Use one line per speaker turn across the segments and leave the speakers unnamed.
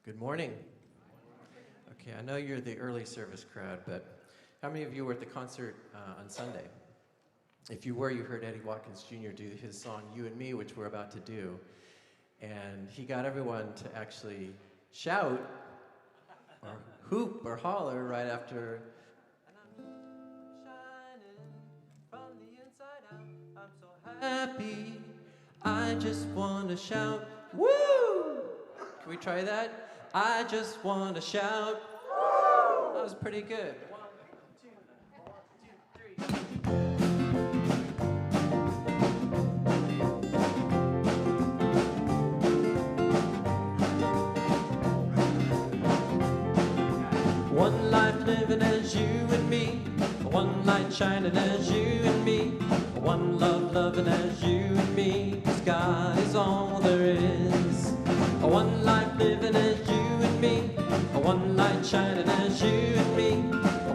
Good morning. Okay, I know you're the early service crowd, but how many of you were at the concert on Sunday? If you were, you heard Eddie Watkins Jr. do his song, You and Me, which we're about to do. And he got everyone to actually shout or hoop or holler right after. And I'm shining from the inside out. I'm so happy. I just want to shout, woo! Can we try that? I just want to shout, woo! That was pretty good. 1, 2, 1, 2, 3. One life living as you and me, one light shining as you and me, one love loving as you and me, 'cause God is all there is. One life living as you and me, one light shining as you and me,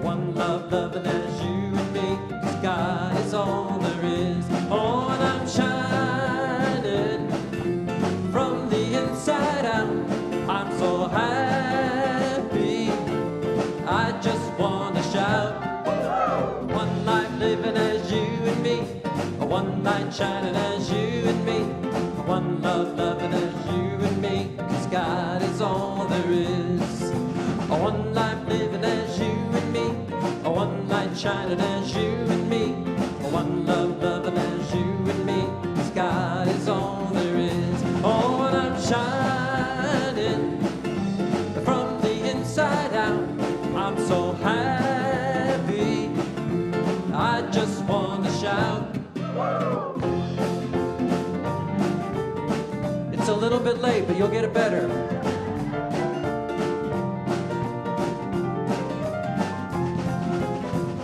one love loving as you and me, 'cause God is all there is. Oh, and I'm shining from the inside out. I'm so happy. I just want to shout. One life living as you and me, one light shining as you and me, one love loving as you and me, 'cause God is all there is. One life living as you and me, one light shining as you and me, one love loving as you and me, 'cause God is all there is. Oh, and I'm shining from the inside out. I'm so happy, I just want to shout. It's a little bit late, but you'll get it better.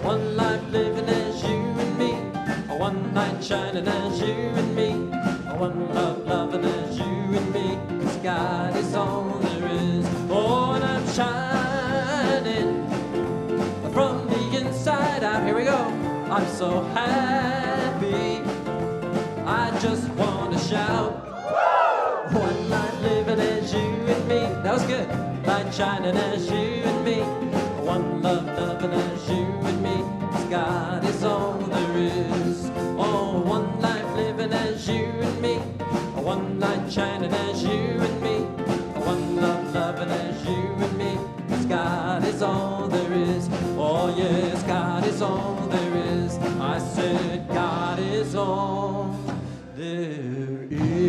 One life living as you and me, one night shining as you and me, one love loving as you and me, 'cause God is all there is. Oh, and I'm shining from the inside out. Here we go. I'm so happy, I just want to shout. One life living as you and me. That was good. Light shining as you and me, one love loving as you and me, 'cause God is all there is. Oh, one life living as you and me, one light shining as you and me, one love loving as you and me, 'cause God is all there is. Oh yes, God is all there is. I said God is all there is.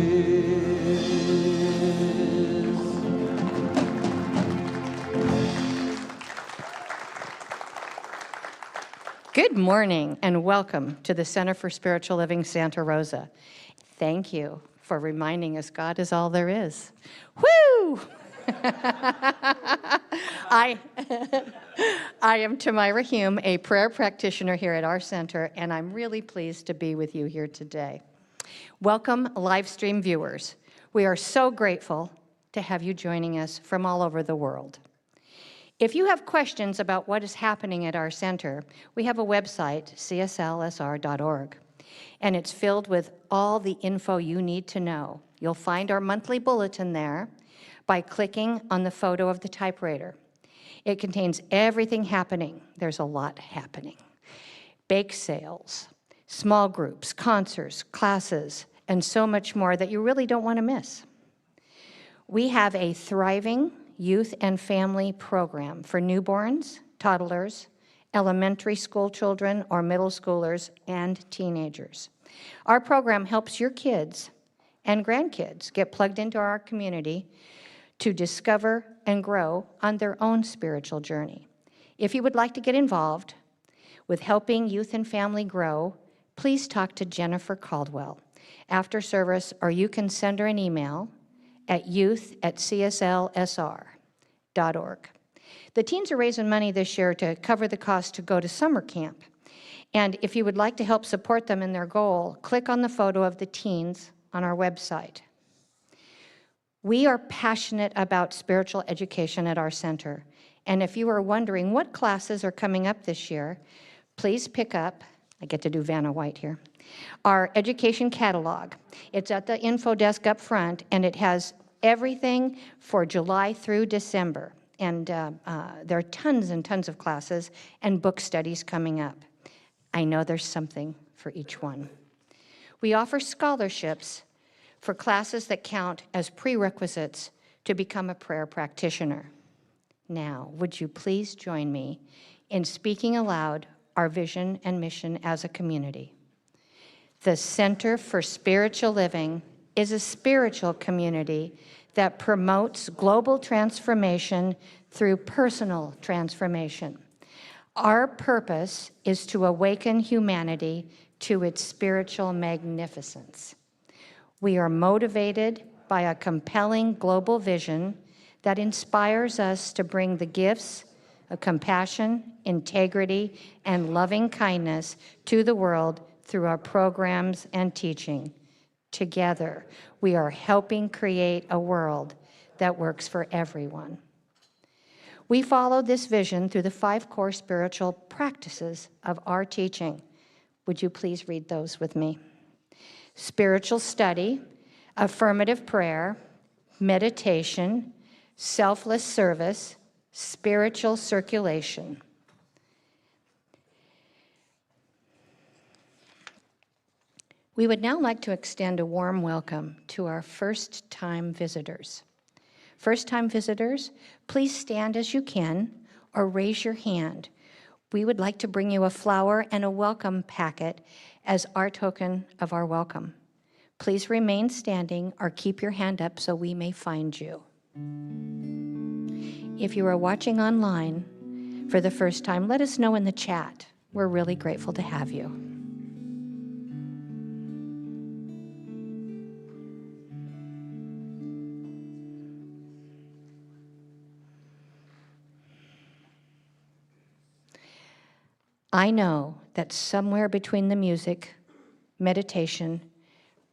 Good morning and welcome to the Center for Spiritual Living Santa Rosa. Thank you for reminding us God is all there is. Woo! I am Tamira Hume, a prayer practitioner here at our center, and I'm really pleased to be with you here today. Welcome, live stream viewers. We are so grateful to have you joining us from all over the world. If you have questions about what is happening at our center, we have a website, CSLSR.org, and it's filled with all the info you need to know. You'll find our monthly bulletin there by clicking on the photo of the typewriter. It contains everything happening. There's a lot happening. Bake sales, small groups, concerts, classes, and so much more that you really don't want to miss. We have a thriving youth and family program for newborns, toddlers, elementary school children or middle schoolers, and teenagers. Our program helps your kids and grandkids get plugged into our community to discover and grow on their own spiritual journey. If you would like to get involved with helping youth and family grow, please talk to Jennifer Caldwell after service, or you can send her an email at youth@cslsr.org. The teens are raising money this year to cover the cost to go to summer camp. And if you would like to help support them in their goal, click on the photo of the teens on our website. We are passionate about spiritual education at our center. And if you are wondering what classes are coming up this year, please pick up, I get to do Vanna White here, our education catalog. It's at the info desk up front, and it has everything for July through December. And there are tons and tons of classes and book studies coming up. I know there's something for each one. We offer scholarships for classes that count as prerequisites to become a prayer practitioner. Now, would you please join me in speaking aloud our vision and mission as a community? The Center for Spiritual Living is a spiritual community that promotes global transformation through personal transformation. Our purpose is to awaken humanity to its spiritual magnificence. We are motivated by a compelling global vision that inspires us to bring the gifts of compassion, integrity, and loving kindness to the world through our programs and teaching. Together, we are helping create a world that works for everyone. We follow this vision through the 5 core spiritual practices of our teaching. Would you please read those with me? Spiritual study, affirmative prayer, meditation, selfless service, spiritual circulation. We would now like to extend a warm welcome to our first-time visitors. First-time visitors, please stand as you can or raise your hand. We would like to bring you a flower and a welcome packet as our token of our welcome. Please remain standing or keep your hand up so we may find you. If you are watching online for the first time, let us know in the chat. We're really grateful to have you. I know that somewhere between the music, meditation,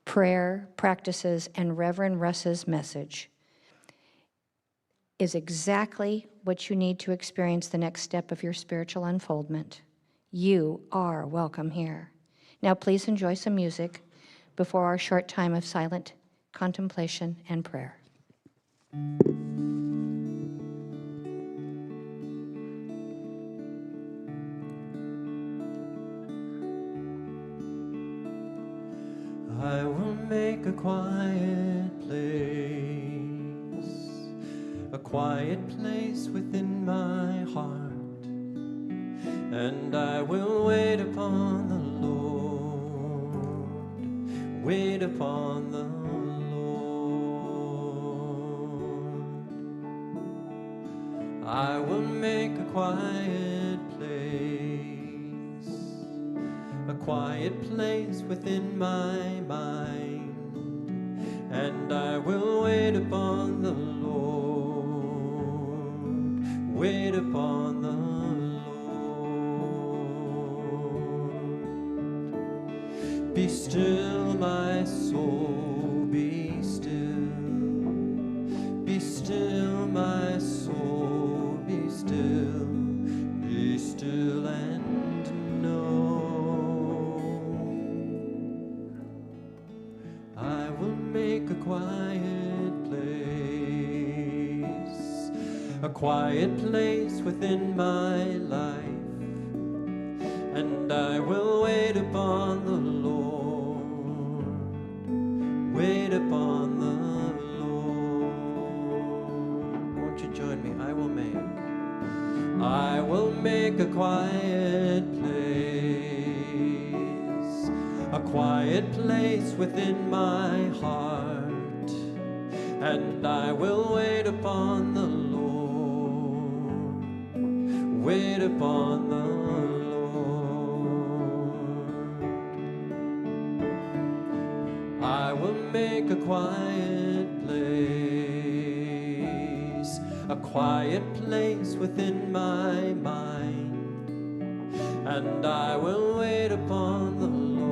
prayer, practices, and Reverend Russ's message is exactly what you need to experience the next step of your spiritual unfoldment. You are welcome here. Now please enjoy some music before our short time of silent contemplation and prayer.
I will make a quiet place within my heart, and I will wait upon the Lord, wait upon the Lord. I will make a quiet place within my mind, and I will wait upon the Lord, wait upon the Lord. Be still, my soul, be still. Be still, my soul, be still. Be still and know. I will make a quiet place within my life, and I will wait upon the Lord, wait upon the Lord. Won't you join me? I will make a quiet place within my heart, and I will wait upon the Lord, wait upon the Lord. I will make a quiet place within my mind, and I will wait upon the Lord,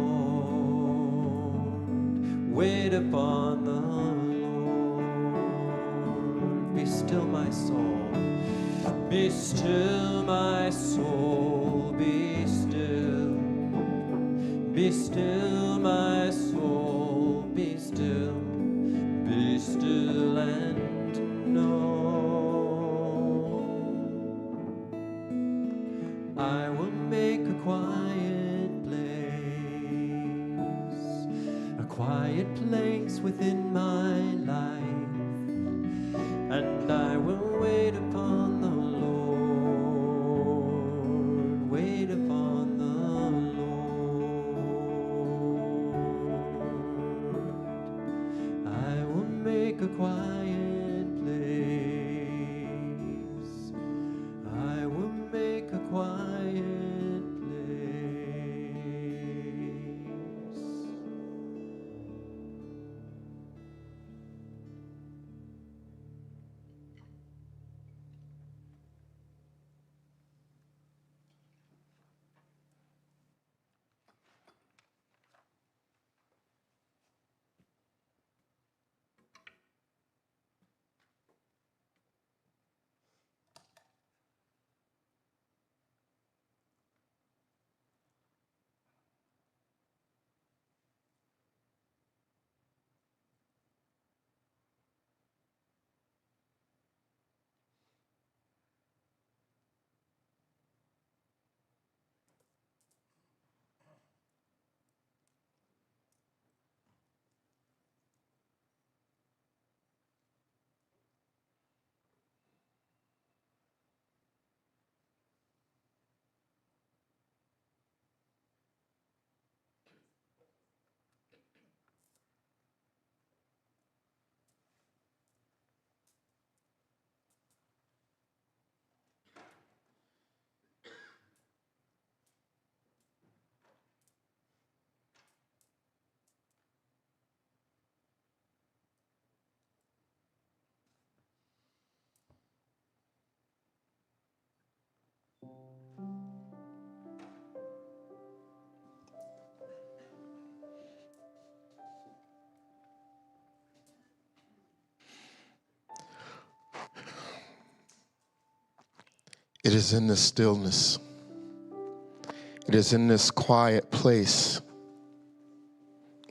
wait upon the Lord. Be still, my soul, be still, my soul, be still. Be still, my soul, be still and place within my life, and I will wait upon the Lord, wait upon the Lord. I will make a quiet place, I will make a quiet place.
It is in this stillness, it is in this quiet place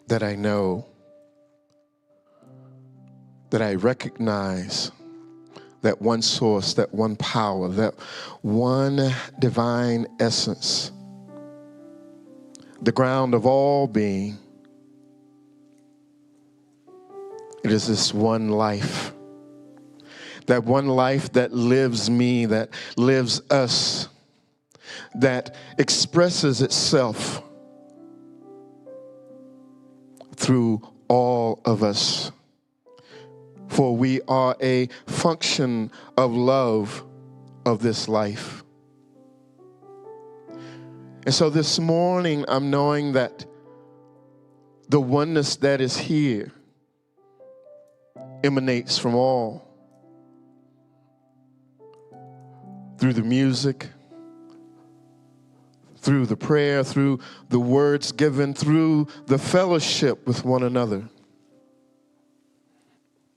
that I know, that I recognize that one source, that one power, that one divine essence, the ground of all being. It is this one life. That one life that lives me, that lives us, that expresses itself through all of us. For we are a function of love of this life. And so this morning, I'm knowing that the oneness that is here emanates from all. Through the music, through the prayer, through the words given, through the fellowship with one another,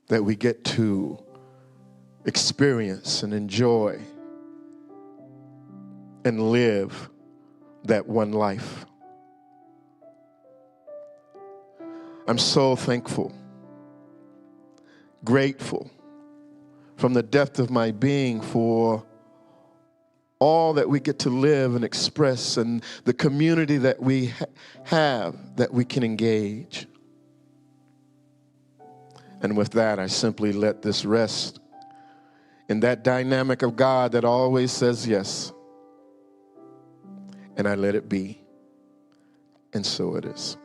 that we get to experience and enjoy and live that one life. I'm so thankful, grateful from the depth of my being for all that we get to live and express, and the community that we have that we can engage. And with that, I simply let this rest in that dynamic of God that always says yes. And I let it be. And so it is.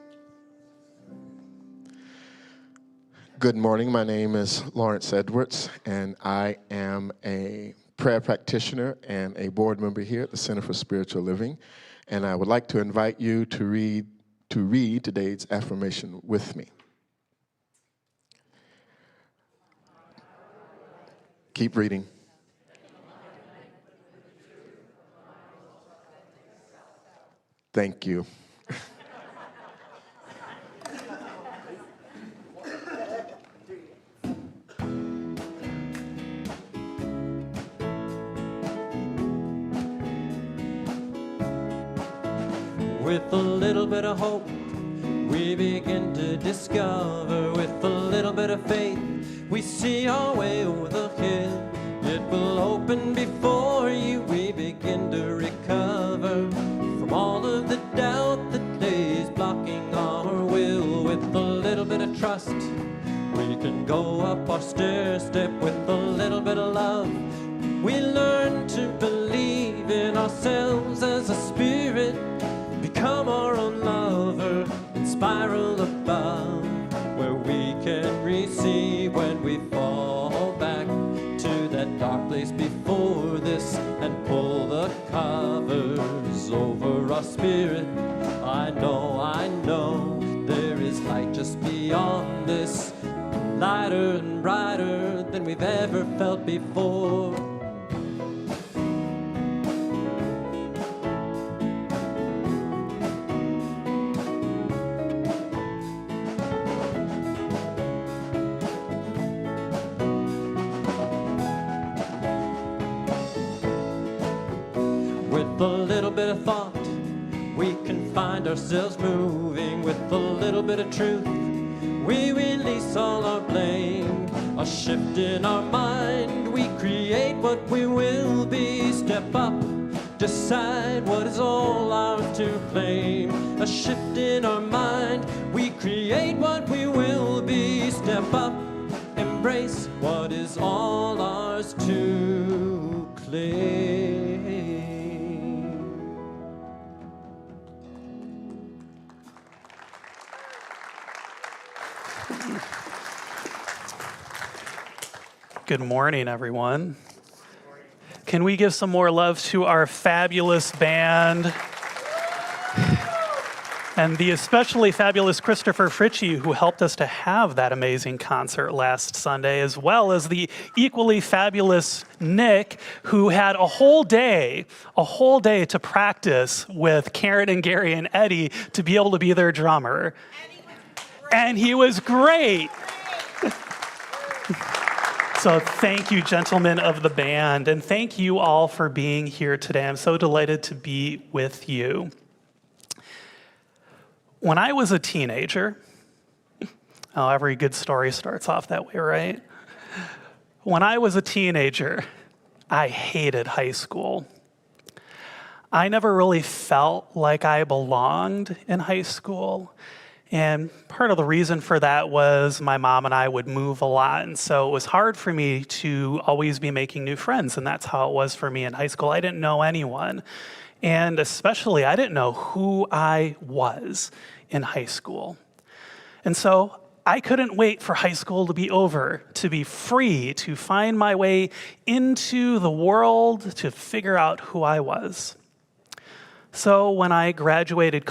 Good morning. My name is Lawrence Edwards, and I am a prayer practitioner and a board member here at the Center for Spiritual Living. And I would like to invite you to read today's affirmation with me. Keep reading. Thank you.
With a little bit of hope, we begin to discover. With a little bit of faith, we see our way over the hill. It will open before you. We begin to recover from all of the doubt that lays blocking our will. With a little bit of trust, We can go up our stair step with a little bit of love. We learn to believe in ourselves as a spirit, become our own lover, and spiral above, where we can receive when we fall back to that dark place before this and pull the covers over our spirit. I know, there is light just beyond this, lighter and brighter than we've ever felt before. With a little bit of thought, we can find ourselves moving. With a little bit of truth, we release all our blame. A shift in our mind, we create what we will be. Step up, decide what is all ours to claim. A shift in our mind, we create what we will be. Step up, embrace what is all ours to claim.
Good morning, everyone. Can we give some more love to our fabulous band and the especially fabulous Christopher Fritchie, who helped us to have that amazing concert last Sunday, as well as the equally fabulous Nick, who had a whole day to practice with Karen and Gary and Eddie to be able to be their drummer. And he was great. So thank you, gentlemen of the band, and thank you all for being here today. I'm so delighted to be with you. When I was a teenager, oh, every good story starts off that way, right? When I was a teenager, I hated high school. I never really felt like I belonged in high school. And part of the reason for that was my mom and I would move a lot. And so it was hard for me to always be making new friends. And that's how it was for me in high school. I didn't know anyone. And especially, I didn't know who I was in high school. And so I couldn't wait for high school to be over, to be free, to find my way into the world, to figure out who I was. So when I graduated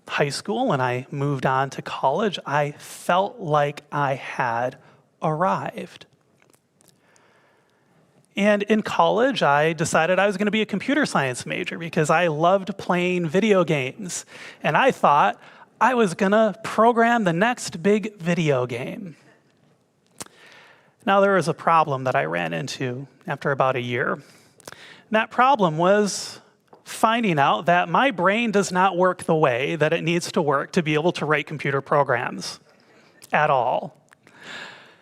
high school and I moved on to college, I felt like I had arrived. And in college, I decided I was going to be a computer science major because I loved playing video games. And I thought I was going to program the next big video game. Now, there was a problem that I ran into after about a year. And that problem was finding out that my brain does not work the way that it needs to work to be able to write computer programs at all.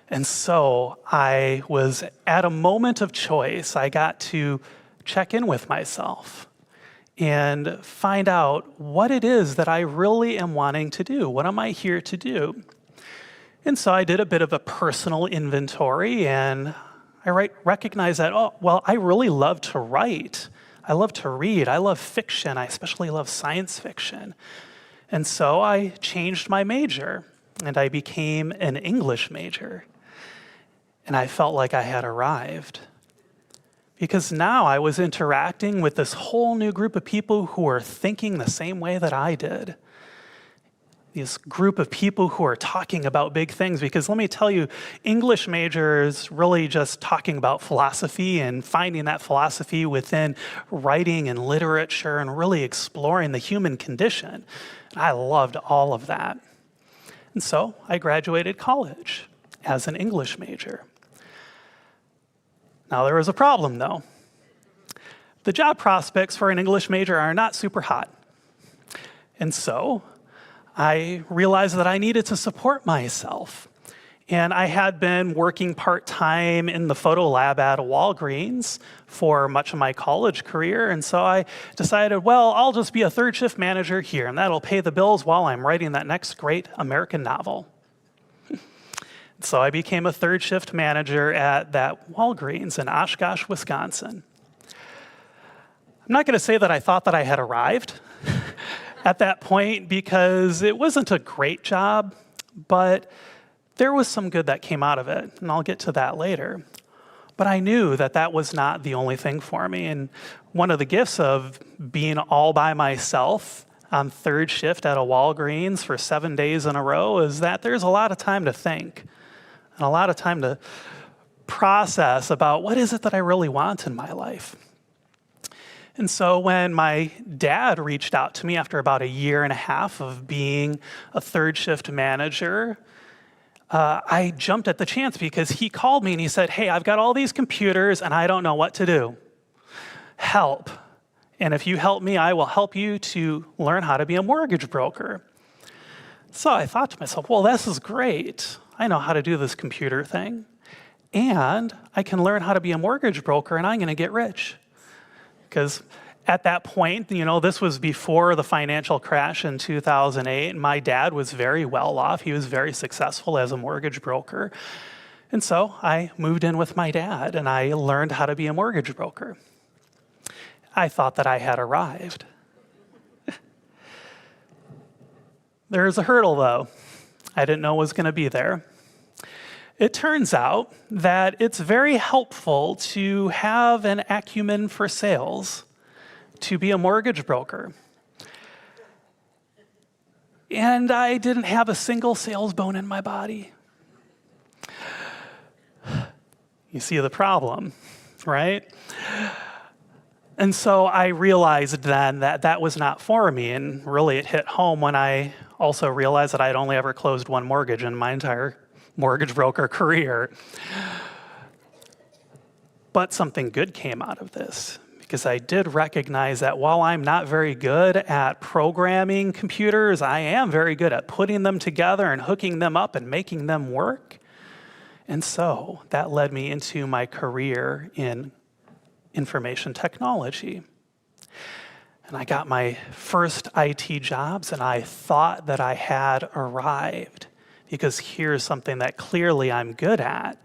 And so I was at a moment of choice. I got to check in with myself and find out what it is that I really am wanting to do. What am I here to do? And so I did a bit of a personal inventory, and I recognized that, oh, well, I really love to write. I love to read. I love fiction. I especially love science fiction. And so I changed my major, and I became an English major. And I felt like I had arrived. Because now I was interacting with this whole new group of people who were thinking the same way that I did. This group of people who are talking about big things, because let me tell you, English majors really just talking about philosophy and finding that philosophy within writing and literature and really exploring the human condition. I loved all of that. And so I graduated college as an English major. Now there was a problem though. The job prospects for an English major are not super hot. And so I realized that I needed to support myself. And I had been working part-time in the photo lab at a Walgreens for much of my college career. And so I decided, well, I'll just be a third shift manager here, and that'll pay the bills while I'm writing that next great American novel. so I became a third shift manager at that Walgreens in Oshkosh, Wisconsin. I'm not going to say that I thought that I had arrived at that point because it wasn't a great job, but there was some good that came out of it, and I'll get to that later. But I knew that that was not the only thing for me, and one of the gifts of being all by myself on third shift at a Walgreens for 7 days in a row is that there's a lot of time to think and a lot of time to process about what is it that I really want in my life. And so when my dad reached out to me after about a year and a half of being a third shift manager, I jumped at the chance because he called me and he said, "Hey, I've got all these computers and I don't know what to do. Help. And if you help me, I will help you to learn how to be a mortgage broker." So I thought to myself, well, this is great. I know how to do this computer thing. And I can learn how to be a mortgage broker and I'm going to get rich. Because at that point, this was before the financial crash in 2008. And my dad was very well off. He was very successful as a mortgage broker. And so I moved in with my dad and I learned how to be a mortgage broker. I thought that I had arrived. There's a hurdle, though. I didn't know was going to be there. It turns out that it's very helpful to have an acumen for sales, to be a mortgage broker. And I didn't have a single sales bone in my body. You see the problem, right? And so I realized then that that was not for me, and really it hit home when I also realized that I had only ever closed one mortgage in my entire mortgage broker career. But something good came out of this, because I did recognize that while I'm not very good at programming computers, I am very good at putting them together and hooking them up and making them work. And so that led me into my career in information technology. And I got my first IT jobs, and I thought that I had arrived, because here's something that clearly I'm good at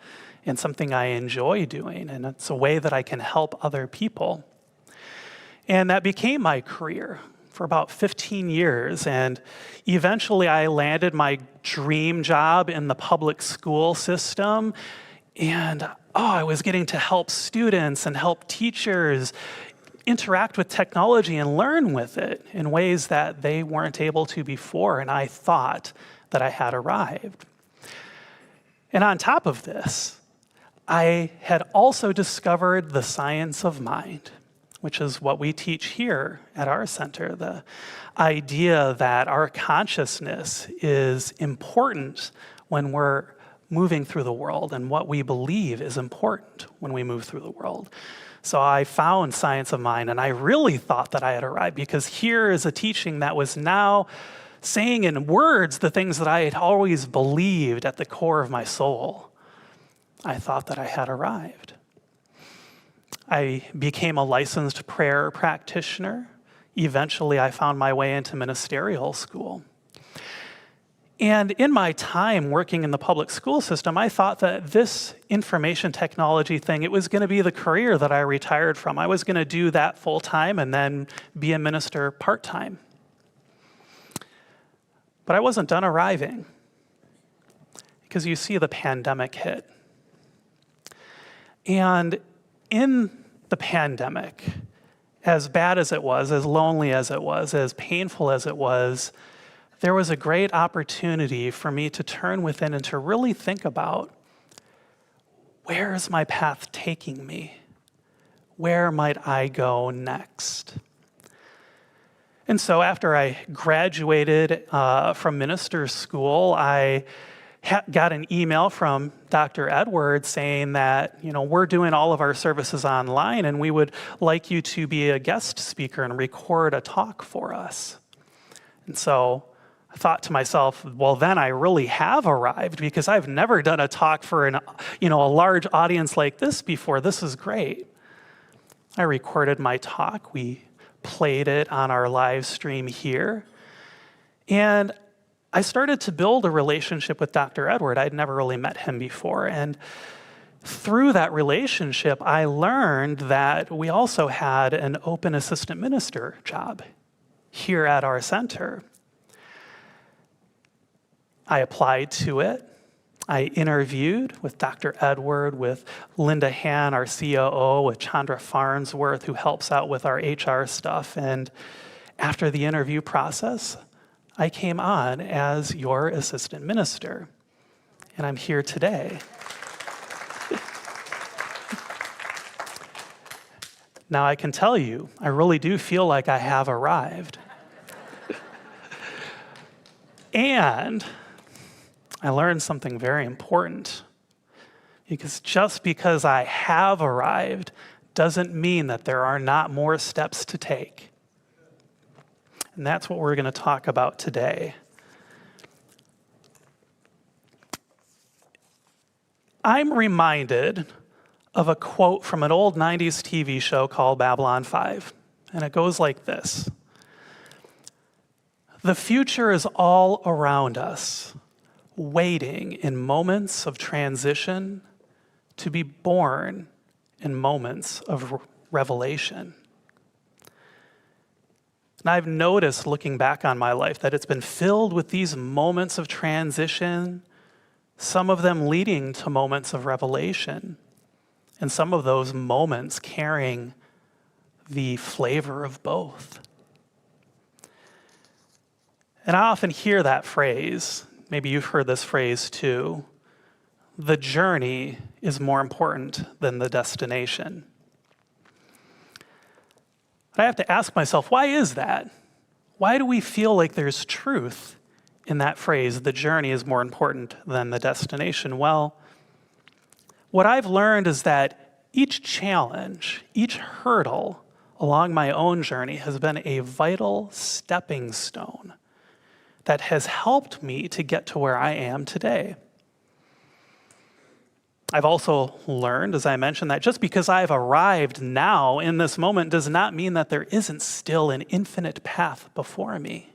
and something I enjoy doing, and it's a way that I can help other people. And that became my career for about 15 years, and eventually I landed my dream job in the public school system, and I was getting to help students and help teachers interact with technology and learn with it in ways that they weren't able to before, and I thought that I had arrived. And on top of this, I had also discovered the science of mind, which is what we teach here at our center, the idea that our consciousness is important when we're moving through the world, and what we believe is important when we move through the world. So I found science of mind, and I really thought that I had arrived, because here is a teaching that was now saying in words the things that I had always believed at the core of my soul. I thought that I had arrived. I became a licensed prayer practitioner. Eventually, I found my way into ministerial school. And in my time working in the public school system, I thought that this information technology thing, it was going to be the career that I retired from. I was going to do that full time and then be a minister part-time. But I wasn't done arriving, because you see the pandemic hit. And in the pandemic, as bad as it was, as lonely as it was, as painful as it was, there was a great opportunity for me to turn within and to really think about, where is my path taking me? Where might I go next? And so after I graduated from minister's school, I got an email from Dr. Edwards saying that, we're doing all of our services online, and we would like you to be a guest speaker and record a talk for us. And so I thought to myself, well, then I really have arrived, because I've never done a talk for a large audience like this before. This is great. I recorded my talk. We played it on our live stream here. And I started to build a relationship with Dr. Edward. I'd never really met him before. And through that relationship, I learned that we also had an open assistant minister job here at our center. I applied to it. I interviewed with Dr. Edward, with Linda Han, our COO, with Chandra Farnsworth, who helps out with our HR stuff. And after the interview process, I came on as your assistant minister. And I'm here today. Now, I can tell you, I really do feel like I have arrived. And I learned something very important. Because just because I have arrived doesn't mean that there are not more steps to take. And that's what we're going to talk about today. I'm reminded of a quote from an old 90s TV show called Babylon 5. And it goes like this. The future is all around us, waiting in moments of transition to be born in moments of revelation. And I've noticed, looking back on my life, that it's been filled with these moments of transition, some of them leading to moments of revelation, and some of those moments carrying the flavor of both. And I often hear that phrase, maybe you've heard this phrase too, the journey is more important than the destination. But I have to ask myself, why is that? Why do we feel like there's truth in that phrase, the journey is more important than the destination? Well, what I've learned is that each challenge, each hurdle along my own journey has been a vital stepping stone that has helped me to get to where I am today. I've also learned, as I mentioned, that just because I've arrived now in this moment does not mean that there isn't still an infinite path before me.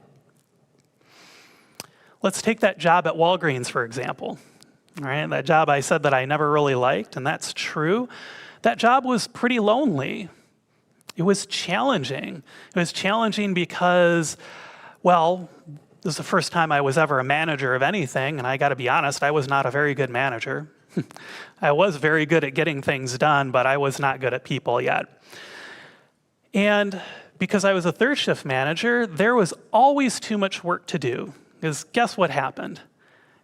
Let's take that job at Walgreens, for example. All right, that job I said that I never really liked, and that's true. That job was pretty lonely. It was challenging. It was challenging because, well, this is the first time I was ever a manager of anything, and I got to be honest, I was not a very good manager. I was very good at getting things done, but I was not good at people yet. And because I was a third shift manager, there was always too much work to do. Because guess what happened?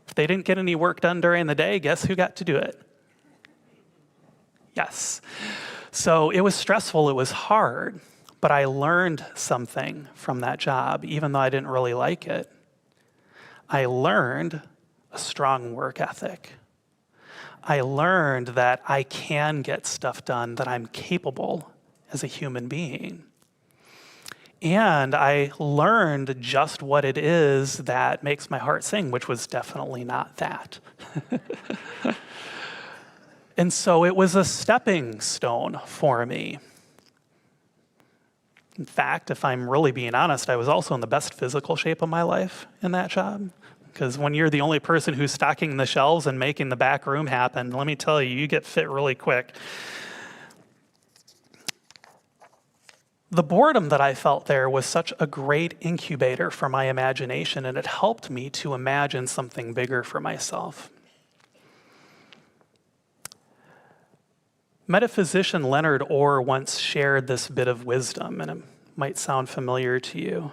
If they didn't get any work done during the day, guess who got to do it? Yes. So it was stressful, it was hard, but I learned something from that job, even though I didn't really like it. I learned a strong work ethic. I learned that I can get stuff done, that I'm capable as a human being. And I learned just what it is that makes my heart sing, which was definitely not that. And so it was a stepping stone for me. In fact, if I'm really being honest, I was also in the best physical shape of my life in that job. Because when you're the only person who's stocking the shelves and making the back room happen, let me tell you, you get fit really quick. The boredom that I felt there was such a great incubator for my imagination, and it helped me to imagine something bigger for myself. Metaphysician Leonard Orr once shared this bit of wisdom, and it might sound familiar to you.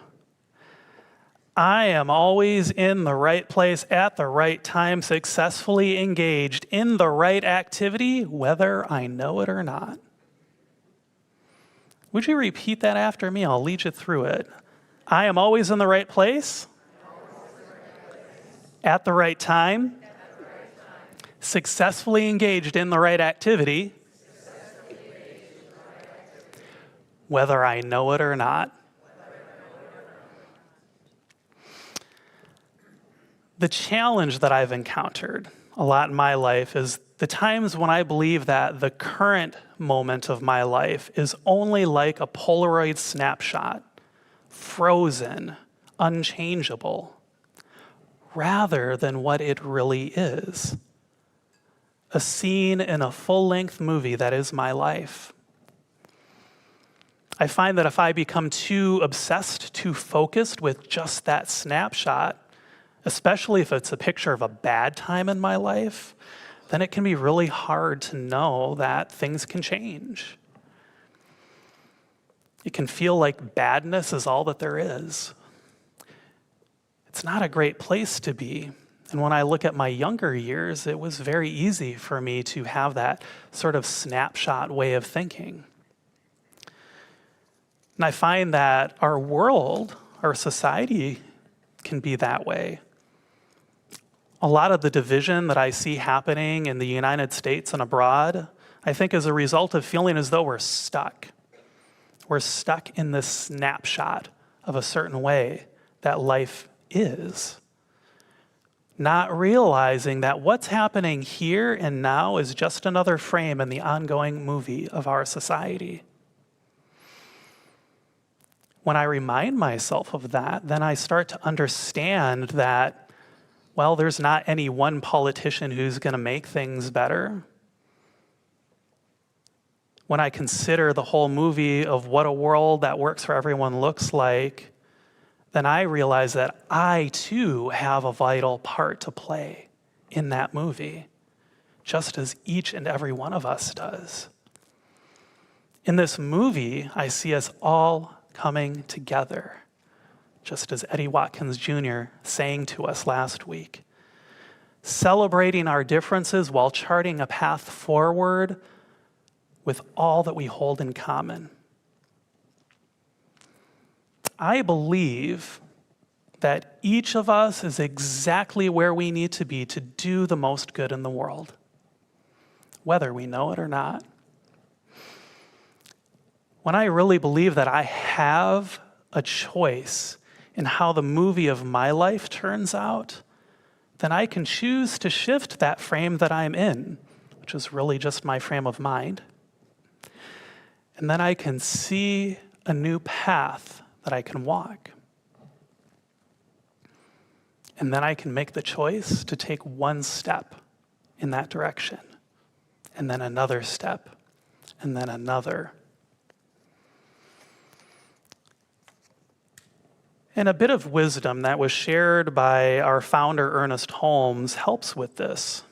I am always in the right place at the right time, successfully engaged in the right activity, whether I know it or not. Would you repeat that after me? I'll lead you through it. I am always in the right place, at the right time, successfully engaged in the right activity, whether I know it or not. The challenge that I've encountered a lot in my life is the times when I believe that the current moment of my life is only like a Polaroid snapshot, frozen, unchangeable, rather than what it really is. A scene in a full-length movie that is my life. I find that if I become too obsessed, too focused with just that snapshot, especially if it's a picture of a bad time in my life, then it can be really hard to know that things can change. It can feel like badness is all that there is. It's not a great place to be. And when I look at my younger years, it was very easy for me to have that sort of snapshot way of thinking. And I find that our world, our society, can be that way. A lot of the division that I see happening in the United States and abroad, I think is a result of feeling as though we're stuck. We're stuck in this snapshot of a certain way that life is. Not realizing that what's happening here and now is just another frame in the ongoing movie of our society. When I remind myself of that, then I start to understand that, well, there's not any one politician who's going to make things better. When I consider the whole movie of what a world that works for everyone looks like, then I realize that I too have a vital part to play in that movie, just as each and every one of us does. In this movie, I see us all coming together, just as Eddie Watkins Jr. sang to us last week, celebrating our differences while charting a path forward with all that we hold in common. I believe that each of us is exactly where we need to be to do the most good in the world, whether we know it or not. When I really believe that I have a choice in how the movie of my life turns out, then I can choose to shift that frame that I'm in, which is really just my frame of mind. And then I can see a new path that I can walk. And then I can make the choice to take one step in that direction, and then another step, and then another. And a bit of wisdom that was shared by our founder, Ernest Holmes, helps with this.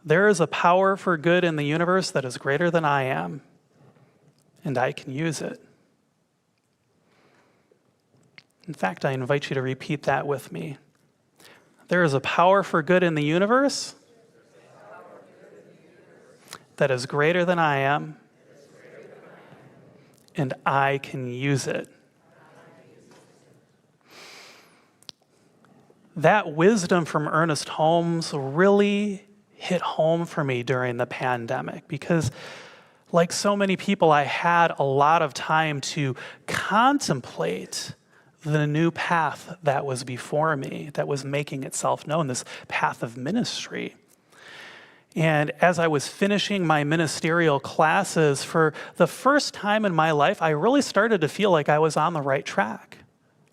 There is a power for good in the universe that is greater than I am, and I can use it. In fact, I invite you to repeat that with me. There is a power for good in the universe that is greater than I am, and I can use it. That wisdom from Ernest Holmes really hit home for me during the pandemic because, like so many people, I had a lot of time to contemplate the new path that was before me, that was making itself known, this path of ministry. And as I was finishing my ministerial classes, for the first time in my life, I really started to feel like I was on the right track.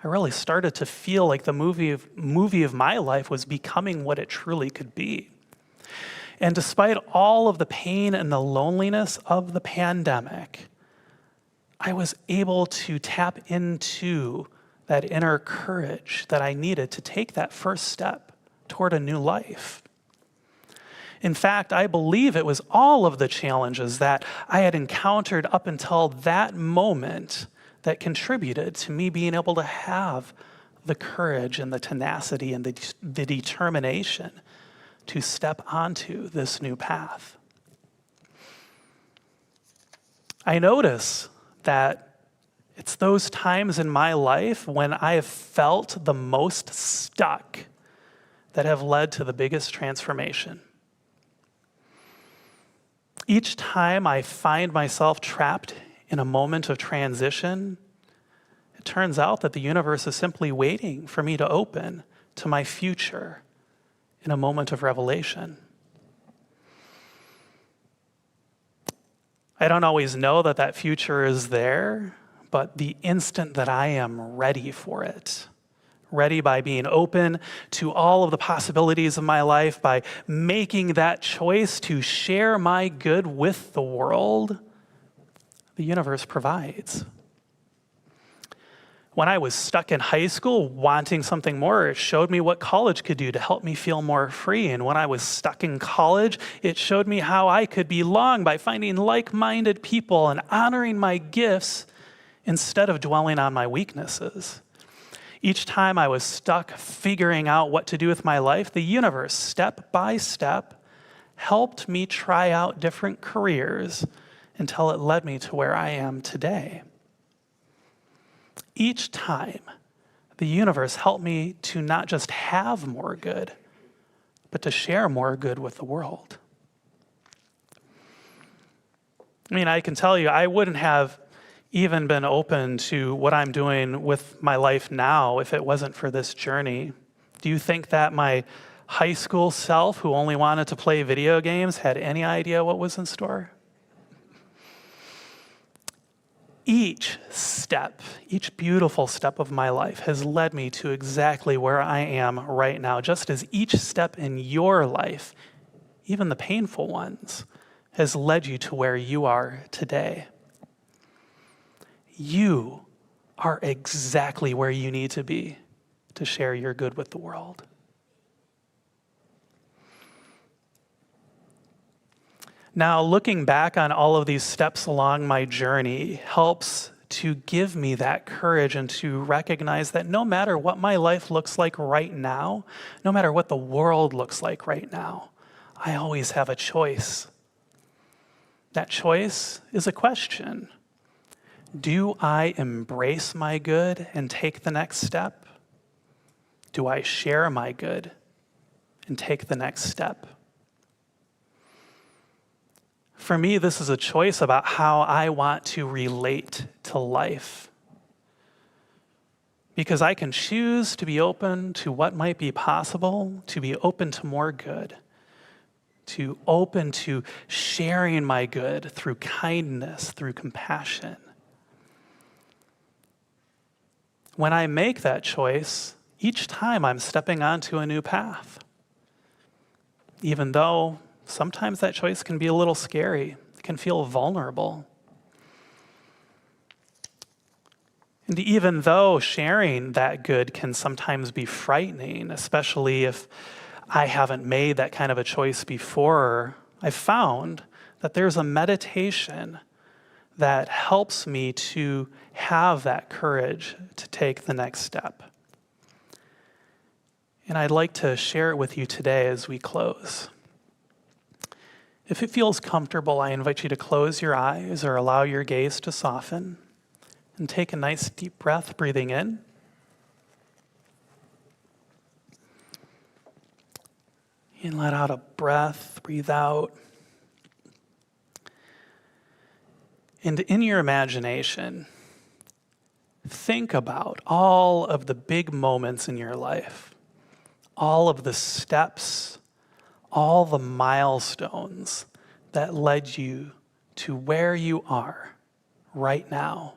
I really started to feel like the movie of my life was becoming what it truly could be. And despite all of the pain and the loneliness of the pandemic, I was able to tap into that inner courage that I needed to take that first step toward a new life. In fact, I believe it was all of the challenges that I had encountered up until that moment that contributed to me being able to have the courage and the tenacity and the determination to step onto this new path. I notice that it's those times in my life when I have felt the most stuck that have led to the biggest transformation. Each time I find myself trapped in a moment of transition, it turns out that the universe is simply waiting for me to open to my future in a moment of revelation. I don't always know that that future is there, but the instant that I am ready for it, ready by being open to all of the possibilities of my life, by making that choice to share my good with the world, the universe provides. When I was stuck in high school wanting something more, it showed me what college could do to help me feel more free. And when I was stuck in college, it showed me how I could belong by finding like-minded people and honoring my gifts instead of dwelling on my weaknesses. Each time I was stuck figuring out what to do with my life, the universe, step by step, helped me try out different careers until it led me to where I am today. Each time, the universe helped me to not just have more good, but to share more good with the world. I mean, I can tell you, I wouldn't have even been open to what I'm doing with my life now if it wasn't for this journey. Do you think that my high school self, who only wanted to play video games, had any idea what was in store? Each step, each beautiful step of my life has led me to exactly where I am right now, just as each step in your life, even the painful ones, has led you to where you are today. You are exactly where you need to be to share your good with the world. Now, looking back on all of these steps along my journey helps to give me that courage and to recognize that no matter what my life looks like right now, no matter what the world looks like right now, I always have a choice. That choice is a question. Do I embrace my good and take the next step? Do I share my good and take the next step? For me, this is a choice about how I want to relate to life. Because I can choose to be open to what might be possible, to be open to more good, to open to sharing my good through kindness, through compassion. When I make that choice, each time I'm stepping onto a new path. Even though sometimes that choice can be a little scary. It can feel vulnerable. And even though sharing that good can sometimes be frightening, especially if I haven't made that kind of a choice before, I've found that there's a meditation that helps me to have that courage to take the next step. And I'd like to share it with you today as we close. If it feels comfortable, I invite you to close your eyes or allow your gaze to soften and take a nice deep breath, breathing in. And let out a breath, breathe out. And in your imagination, think about all of the big moments in your life, all of the steps, all the milestones that led you to where you are right now.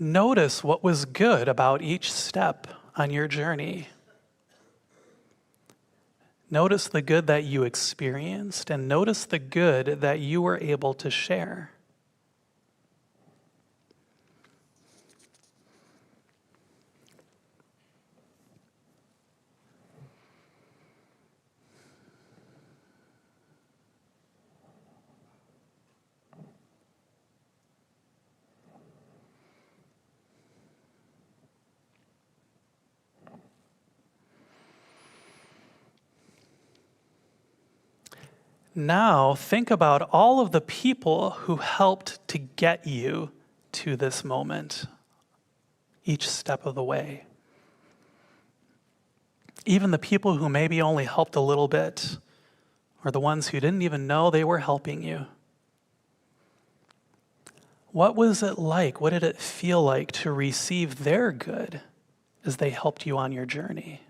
Notice what was good about each step on your journey. Notice the good that you experienced, and notice the good that you were able to share. Now, think about all of the people who helped to get you to this moment, each step of the way. Even the people who maybe only helped a little bit, or the ones who didn't even know they were helping you. What was it like? What did it feel like to receive their good as they helped you on your journey?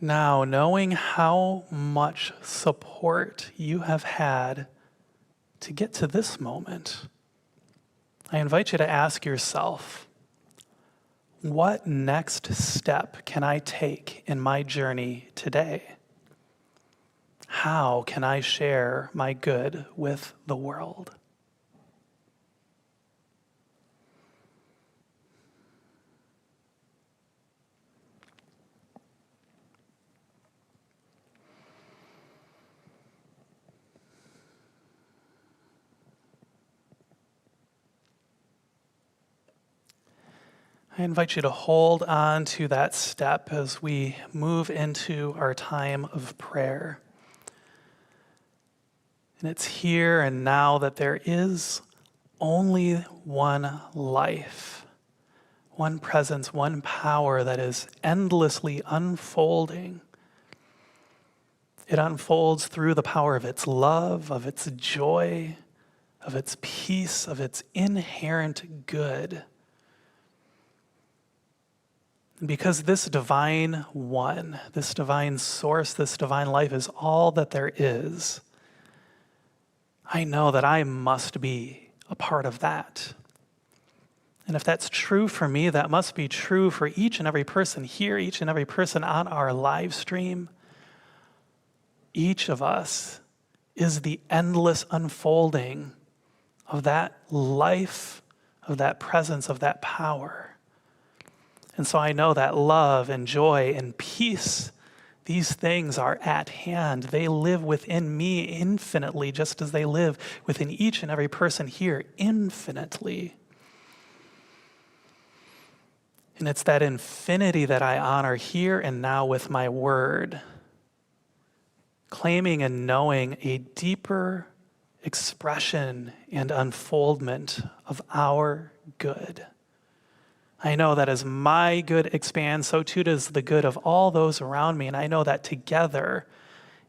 Now, knowing how much support you have had to get to this moment, I invite you to ask yourself, what next step can I take in my journey today? How can I share my good with the world? I invite you to hold on to that step as we move into our time of prayer. And it's here and now that there is only one life, one presence, one power that is endlessly unfolding. It unfolds through the power of its love, of its joy, of its peace, of its inherent good. Because this divine one, this divine source, this divine life is all that there is, I know that I must be a part of that. And if that's true for me, that must be true for each and every person here, each and every person on our live stream. Each of us is the endless unfolding of that life, of that presence, of that power. And so I know that love and joy and peace, these things are at hand. They live within me infinitely, just as they live within each and every person here infinitely. And it's that infinity that I honor here and now with my word, claiming and knowing a deeper expression and unfoldment of our good. I know that as my good expands, so too does the good of all those around me. And I know that together,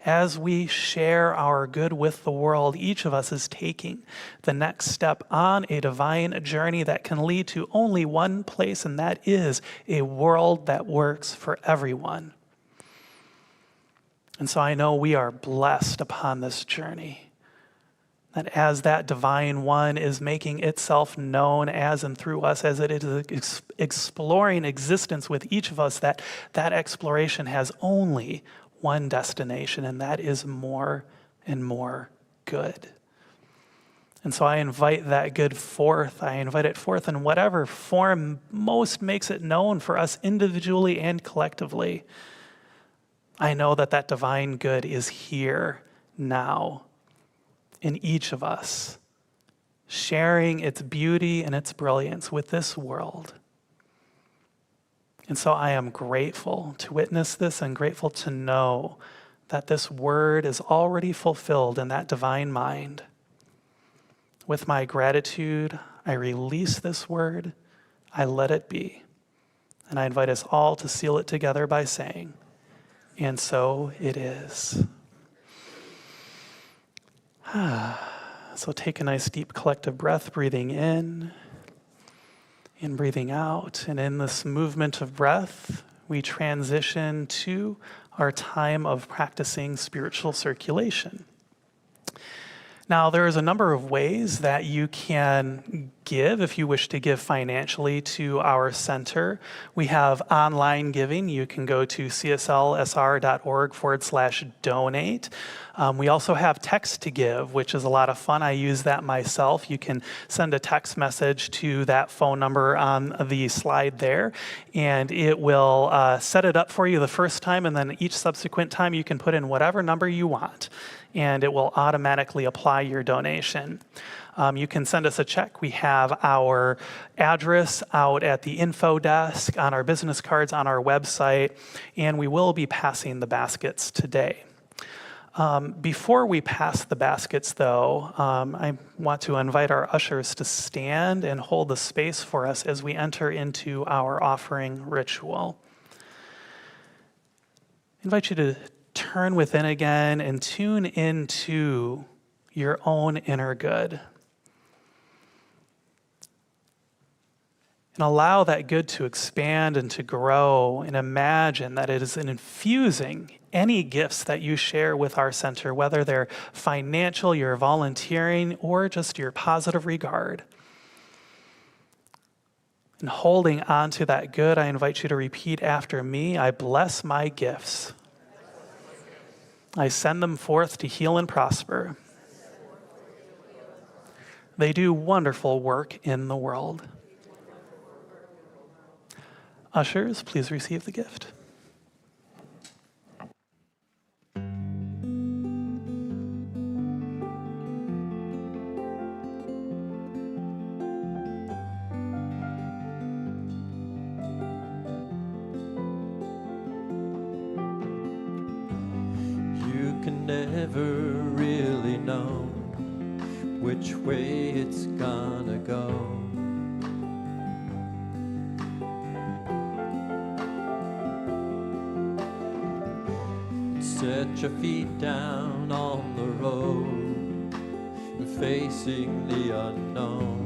as we share our good with the world, each of us is taking the next step on a divine journey that can lead to only one place, and that is a world that works for everyone. And so I know we are blessed upon this journey. That as that divine one is making itself known as and through us, as it is exploring existence with each of us, that exploration has only one destination, and that is more and more good. And so I invite that good forth. I invite it forth in whatever form most makes it known for us individually and collectively. I know that that divine good is here now in each of us, sharing its beauty and its brilliance with this world. And so I am grateful to witness this and grateful to know that this word is already fulfilled in that divine mind. With my gratitude, I release this word, I let it be. And I invite us all to seal it together by saying, and so it is. So take a nice deep collective breath, breathing in and breathing out. And in this movement of breath, we transition to our time of practicing spiritual circulation. Now, there is a number of ways that you can give if you wish to give financially to our center. We have online giving. You can go to cslsr.org/donate. We also have text to give, which is a lot of fun. I use that myself. You can send a text message to that phone number on the slide there, and it will set it up for you the first time, and then each subsequent time you can put in whatever number you want, and it will automatically apply your donation. You can send us a check. We have our address out at the info desk, on our business cards, on our website, and we will be passing the baskets today. Before we pass the baskets, though, I want to invite our ushers to stand and hold the space for us as we enter into our offering ritual. I invite you to turn within again and tune into your own inner good. And allow that good to expand and to grow, and imagine that it is infusing any gifts that you share with our center, whether they're financial, your volunteering, or just your positive regard. And holding on to that good, I invite you to repeat after me. I bless my gifts. I send them forth to heal and prosper. They do wonderful work in the world. Ushers, please receive the gift.
You can never really know which way it's gonna go. Set your feet down on the road, facing the unknown.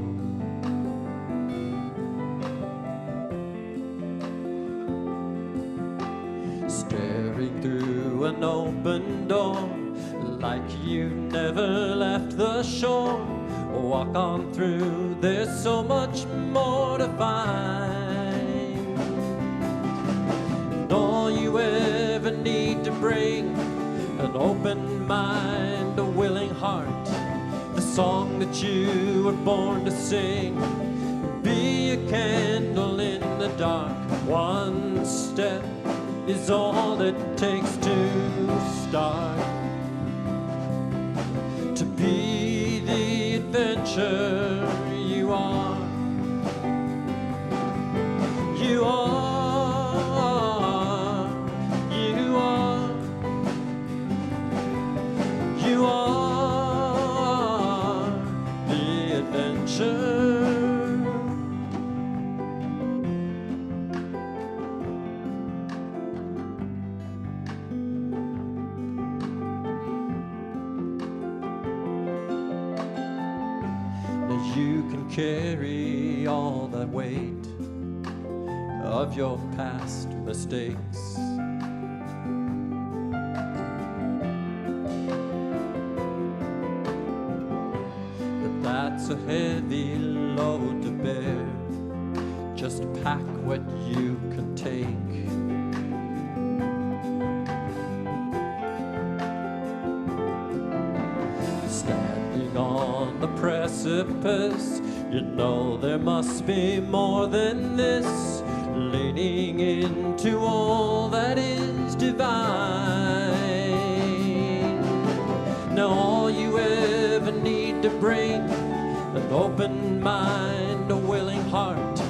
Staring through an open door, like you never left the shore. Walk on through, there's so much more to find. And all you ever need to bring, an open mind, a willing heart, the song that you were born to sing. Be a candle in the dark. One step is all it takes to start. To be the adventure you are. You are. You are. You are the adventure. You can carry all that weight of your past mistakes. But that's a heavy load to bear. Just pack what you can take. Standing on the precipice, you know there must be more than this. Leaning into all that is divine. Now all you ever need to bring, an open mind, a willing heart,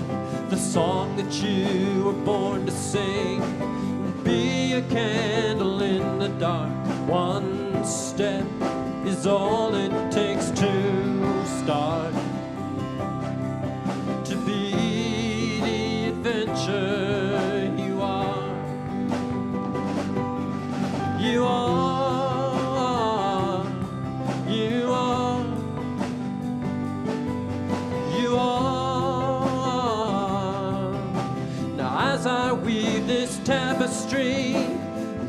the song that you were born to sing. Be a candle in the dark. One step is all it takes to start. To be the adventure you are. You are. You are. You are. Now as I weave this tapestry,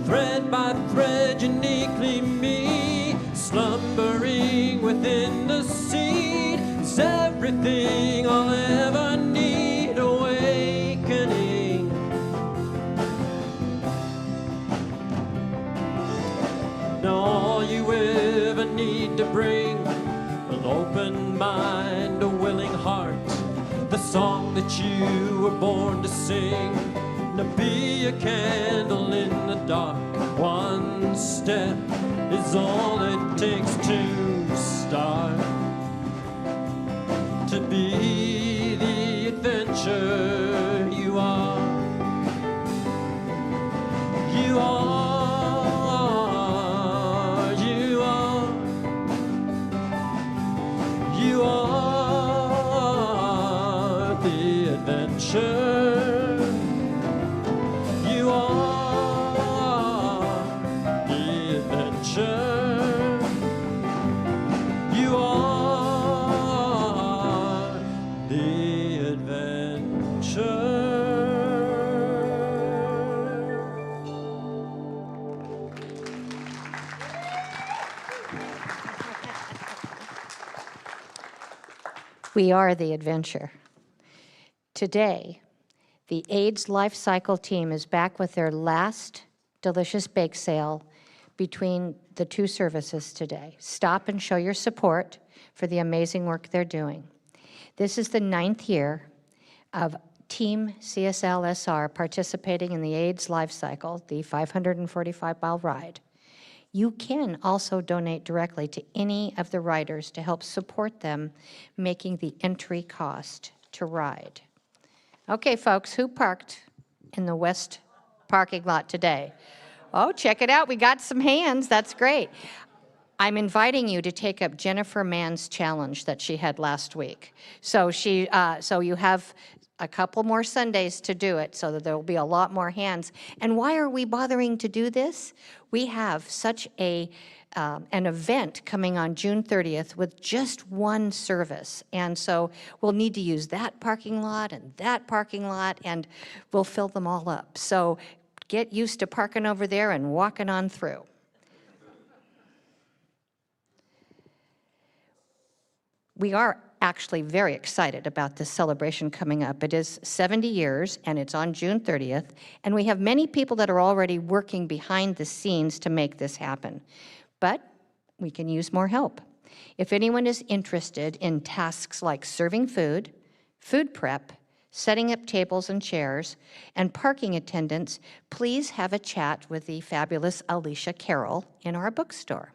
thread by thread uniquely me, slumbering within the seed is everything I'll ever need, awakening. Now all you ever need to bring, an open mind, a willing heart, the song that you were born to sing. Now be a candle in the dark. One step is all it takes to start.
We are the adventure. Today, the AIDS Life Cycle team is back with their last delicious bake sale between the two services today. Stop and show your support for the amazing work they're doing. This is the 9th year of Team CSLSR participating in the AIDS Life Cycle, the 545-mile ride. You can also donate directly to any of the riders to help support them making the entry cost to ride. Okay, folks, who parked in the west parking lot today? Oh, check it out. We got some hands. That's great. I'm inviting you to take up Jennifer Mann's challenge that she had last week. So you have a couple more Sundays to do it so that there will be a lot more hands. And why are we bothering to do this? We have such an event coming on June 30th with just one service. And so we'll need to use that parking lot, and we'll fill them all up. So get used to parking over there and walking on through. We are actually very excited about this celebration coming up. It is 70 years, and it's on June 30th, and we have many people that are already working behind the scenes to make this happen. But we can use more help. If anyone is interested in tasks like serving food, food prep, setting up tables and chairs, and parking attendants, please have a chat with the fabulous Alicia Carroll in our bookstore.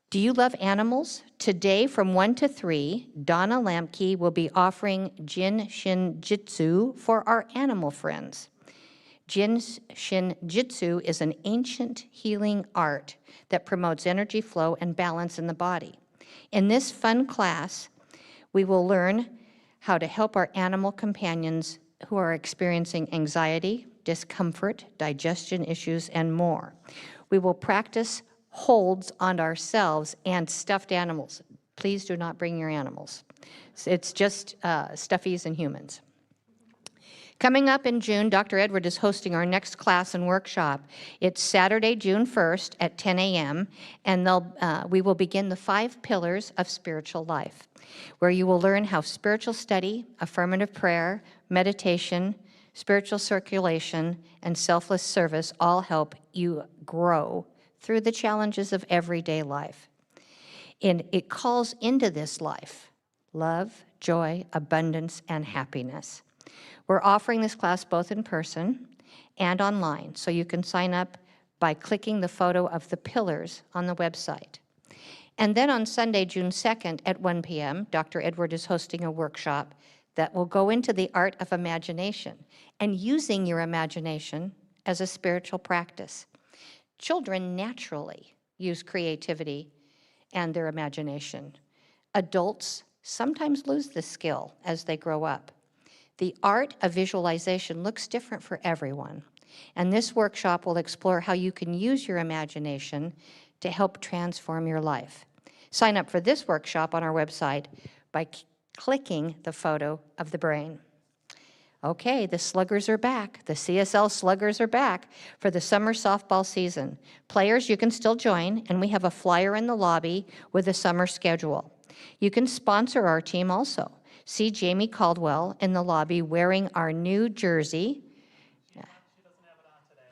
Do you love animals? Today from 1 to 3, Donna Lamke will be offering Jin Shin Jitsu for our animal friends. Jin Shin Jitsu is an ancient healing art that promotes energy flow and balance in the body. In this fun class, we will learn how to help our animal companions who are experiencing anxiety, discomfort, digestion issues, and more. We will practice holds on ourselves and stuffed animals. Please do not bring your animals. It's just stuffies and humans. Coming up in June, Dr. Edward is hosting our next class and workshop. It's Saturday, June 1st at 10 a.m., and we will begin the 5 pillars of spiritual life, where you will learn how spiritual study, affirmative prayer, meditation, spiritual circulation, and selfless service all help you grow through the challenges of everyday life. And it calls into this life love, joy, abundance, and happiness. We're offering this class both in person and online, so you can sign up by clicking the photo of the pillars on the website. And then on Sunday, June 2nd at 1 p.m., Dr. Edward is hosting a workshop that will go into the art of imagination and using your imagination as a spiritual practice. Children naturally use creativity and their imagination. Adults sometimes lose this skill as they grow up. The art of visualization looks different for everyone, and this workshop will explore how you can use your imagination to help transform your life. Sign up for this workshop on our website by clicking the photo of the brain. Okay, the Sluggers are back. The CSL Sluggers are back for the summer softball season. Players, you can still join, and we have a flyer in the lobby with a summer schedule. You can sponsor our team also. See Jamie Caldwell in the lobby wearing our new jersey.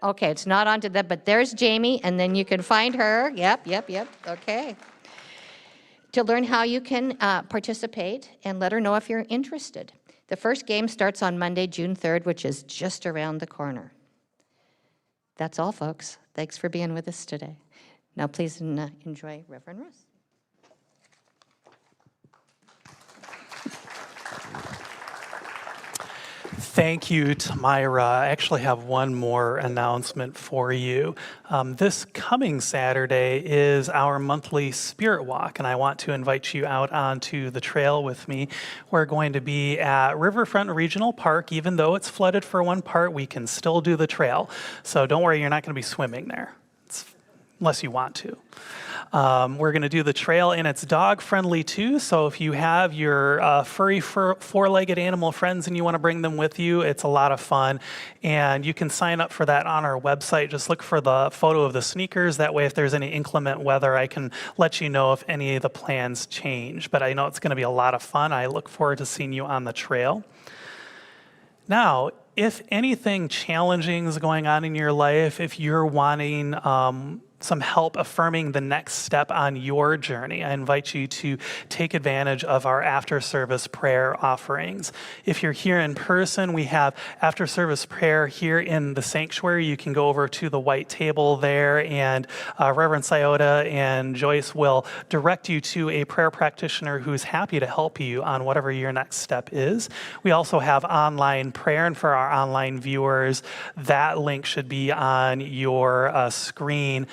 Okay, it's not on today, but there's Jamie, and then you can find her. Yep, okay. To learn how you can participate and let her know if you're interested. The first game starts on Monday, June 3rd, which is just around the corner. That's all, folks. Thanks for being with us today. Now, please enjoy Reverend Russ.
Thank you, Tamira. I actually have one more announcement for you. This coming Saturday is our monthly Spirit Walk, and I want to invite you out onto the trail with me. We're going to be at Riverfront Regional Park. Even though it's flooded for one part, we can still do the trail. So don't worry, you're not going to be swimming there, unless you want to. We're going to do the trail, and it's dog-friendly too, so if you have your furry four-legged animal friends and you want to bring them with you, it's a lot of fun. And you can sign up for that on our website. Just look for the photo of the sneakers. That way, if there's any inclement weather, I can let you know if any of the plans change. But I know it's going to be a lot of fun. I look forward to seeing you on the trail. Now, if anything challenging is going on in your life, if you're wanting some help affirming the next step on your journey, I invite you to take advantage of our after-service prayer offerings. If you're here in person, we have after-service prayer here in the sanctuary. You can go over to the white table there, and Reverend Sciota and Joyce will direct you to a prayer practitioner who's happy to help you on whatever your next step is. We also have online prayer, and for our online viewers, that link should be on your screen,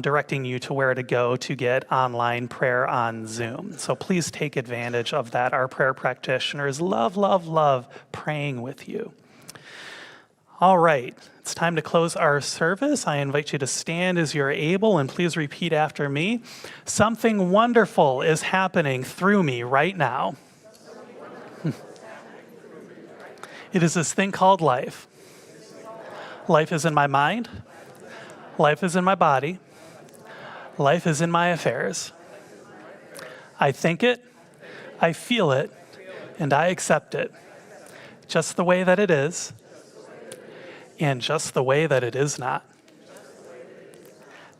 directing you to where to go to get online prayer on Zoom. So please take advantage of that. Our prayer practitioners love, love, love praying with you. All right, it's time to close our service. I invite you to stand as you're able, and please repeat after me. Something wonderful is happening through me right now. It is this thing called life. Life is in my mind. Life is in my body. Life is in my affairs. I think it, I feel it, and I accept it, just the way that it is, and just the way that it is not.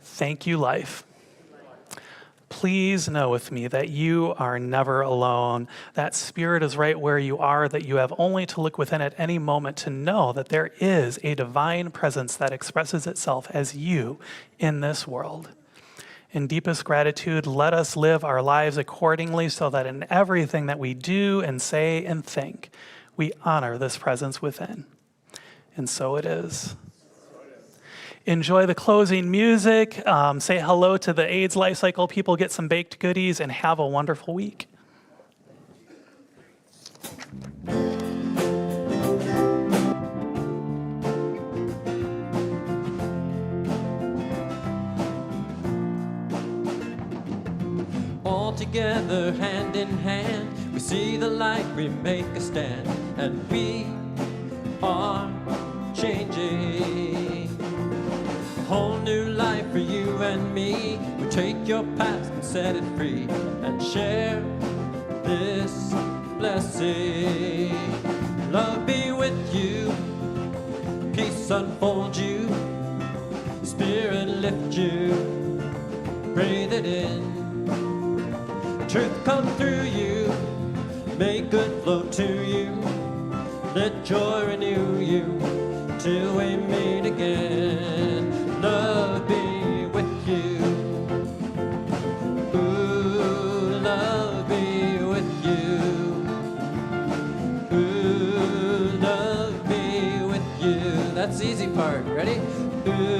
Thank you, life. Please know with me that you are never alone. That Spirit is right where you are, that you have only to look within at any moment to know that there is a divine presence that expresses itself as you in this world. In deepest gratitude, let us live our lives accordingly so that in everything that we do and say and think, we honor this presence within. And so it is. Enjoy the closing music, say hello to the AIDS Life Cycle people, get some baked goodies, and have a wonderful week.
All together, hand in hand, we see the light, we make a stand, and we are changing. A whole new life for you and me. We take your past and set it free and share this blessing. Love be with you, peace unfold you, Spirit lift you, breathe it in. Truth come through you, make good flow to you, let joy renew you till we meet again. Love be with you. Ooh, love be with you. Ooh, love be with you. That's the easy part. Ready? Ooh,